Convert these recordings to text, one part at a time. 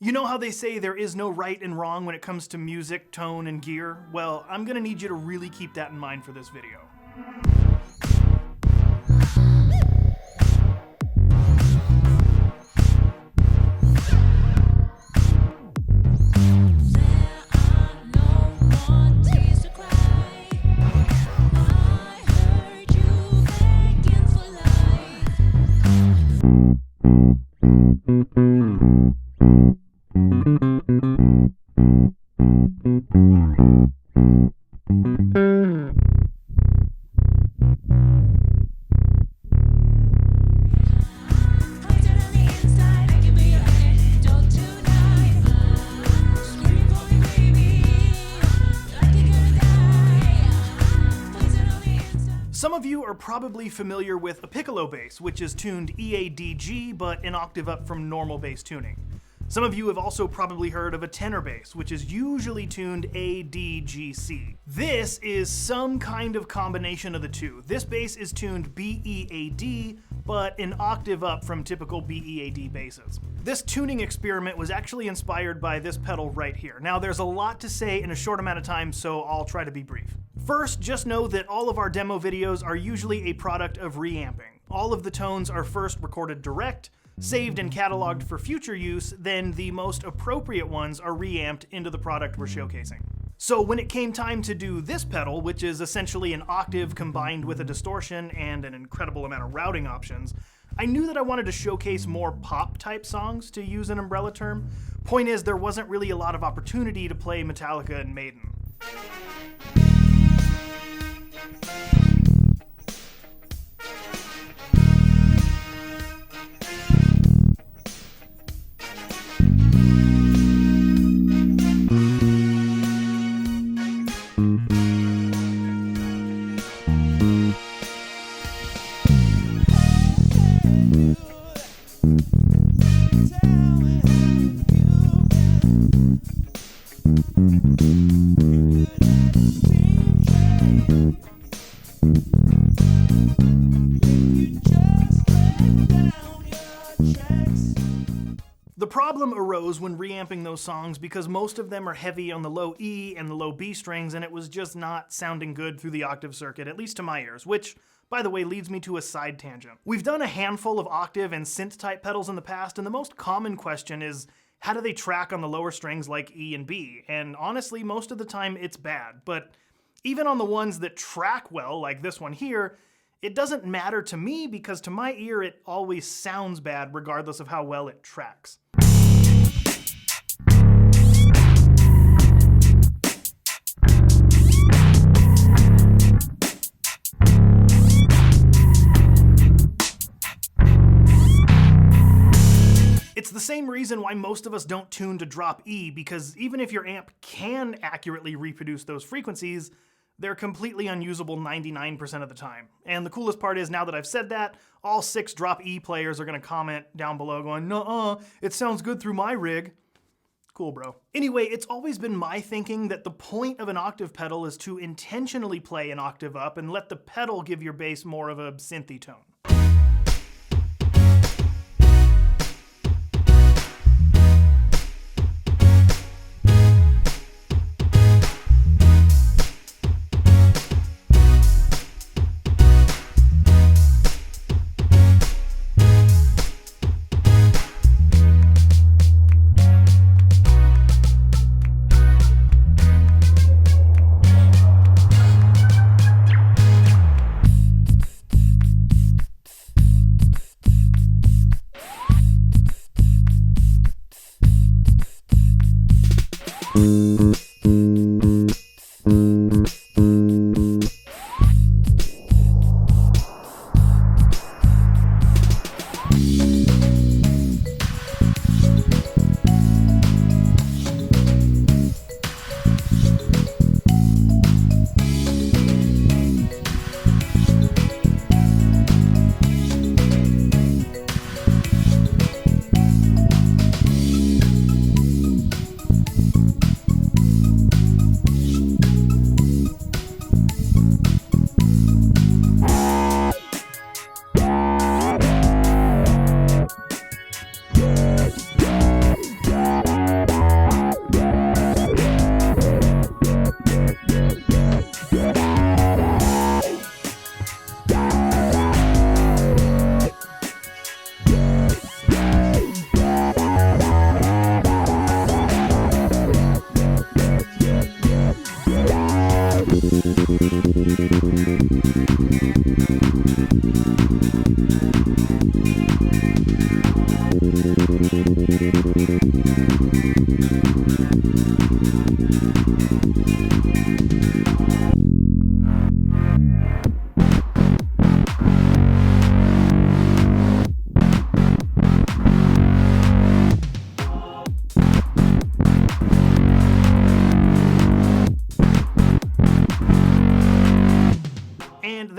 You know how they say there is no right and wrong when it comes to music, tone, and gear? Well, I'm gonna need you to really keep that in mind for this video. Some of you are probably familiar with a Piccolo bass, which is tuned EADG, but an octave up from normal bass tuning. Some of you have also probably heard of a tenor bass, which is usually tuned ADGC. This is some kind of combination of the two. This bass is tuned BEAD, but an octave up from typical BEAD basses. This tuning experiment was actually inspired by this pedal right here. Now, there's a lot to say in a short amount of time, so I'll try to be brief. First, just know that all of our demo videos are usually a product of reamping. All of the tones are first recorded direct, saved and cataloged for future use, then the most appropriate ones are reamped into the product we're showcasing. So when it came time to do this pedal, which is essentially an octave combined with a distortion and an incredible amount of routing options, I knew that I wanted to showcase more pop-type songs, to use an umbrella term. Point is, there wasn't really a lot of opportunity to play Metallica and Maiden. The problem arose when reamping those songs because most of them are heavy on the low E and the low B strings, and it was just not sounding good through the octave circuit, at least to my ears, which, by the way, leads me to a side tangent. We've done a handful of octave and synth type pedals in the past, and the most common question is, how do they track on the lower strings like E and B? And honestly, most of the time it's bad, but even on the ones that track well, like this one here, it doesn't matter to me because to my ear it always sounds bad regardless of how well it tracks. It's the same reason why most of us don't tune to drop E, because even if your amp can accurately reproduce those frequencies, they're completely unusable 99% of the time. And the coolest part is, now that I've said that, all 6 drop E players are gonna comment down below going, "Nuh-uh, it sounds good through my rig." Cool, bro. Anyway, it's always been my thinking that the point of an octave pedal is to intentionally play an octave up and let the pedal give your bass more of a synthy tone.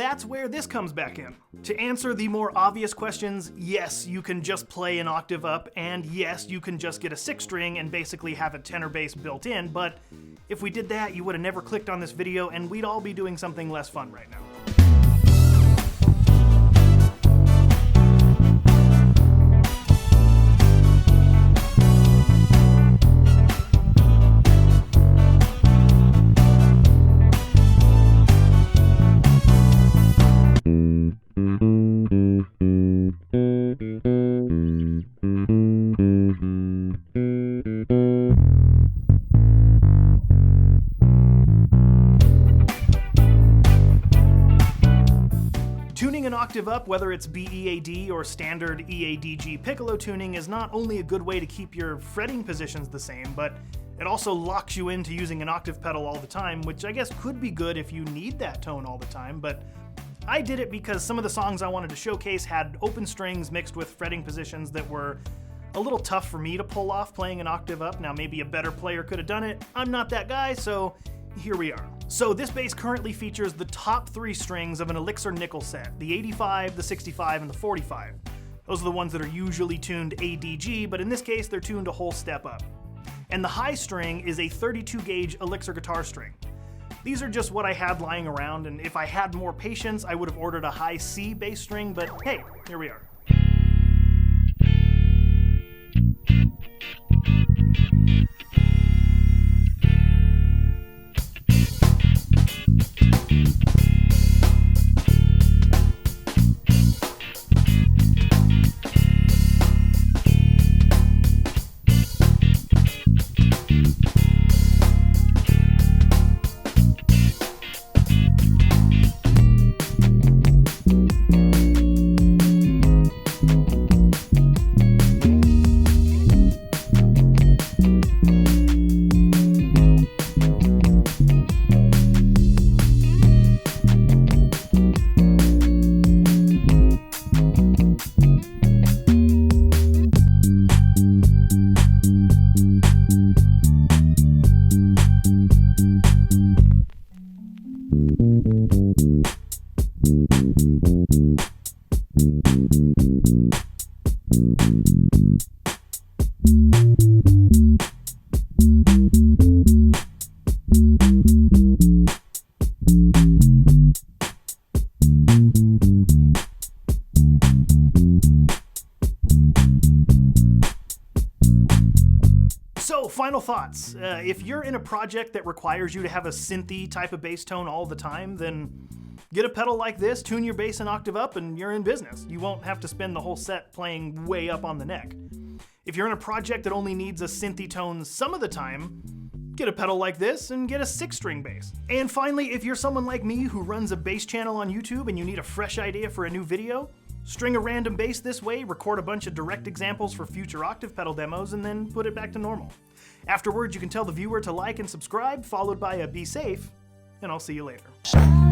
that's where this comes back in. To answer the more obvious questions, yes, you can just play an octave up, and yes, you can just get a 6-string and basically have a tenor bass built in, but if we did that, you would have never clicked on this video and we'd all be doing something less fun right now. Tuning an octave up, whether it's BEAD or standard EADG Piccolo tuning, is not only a good way to keep your fretting positions the same, but it also locks you into using an octave pedal all the time, which I guess could be good if you need that tone all the time, but I did it because some of the songs I wanted to showcase had open strings mixed with fretting positions that were a little tough for me to pull off playing an octave up. Now maybe a better player could have done it. I'm not that guy, so here we are. So this bass currently features the top 3 strings of an Elixir nickel set, the 85, the 65, and the 45. Those are the ones that are usually tuned ADG, but in this case they're tuned a whole step up. And the high string is a 32 gauge Elixir guitar string. These are just what I had lying around, and if I had more patience I would have ordered a high C bass string, but hey, here we are. So, final thoughts. If you're in a project that requires you to have a synthy type of bass tone all the time, then get a pedal like this, tune your bass an octave up, and you're in business. You won't have to spend the whole set playing way up on the neck. If you're in a project that only needs a synthy tone some of the time, get a pedal like this and get a 6-string bass. And finally, if you're someone like me who runs a bass channel on YouTube and you need a fresh idea for a new video, string a random bass this way, record a bunch of direct examples for future octave pedal demos, and then put it back to normal. Afterwards, you can tell the viewer to like and subscribe, followed by a be safe, and I'll see you later.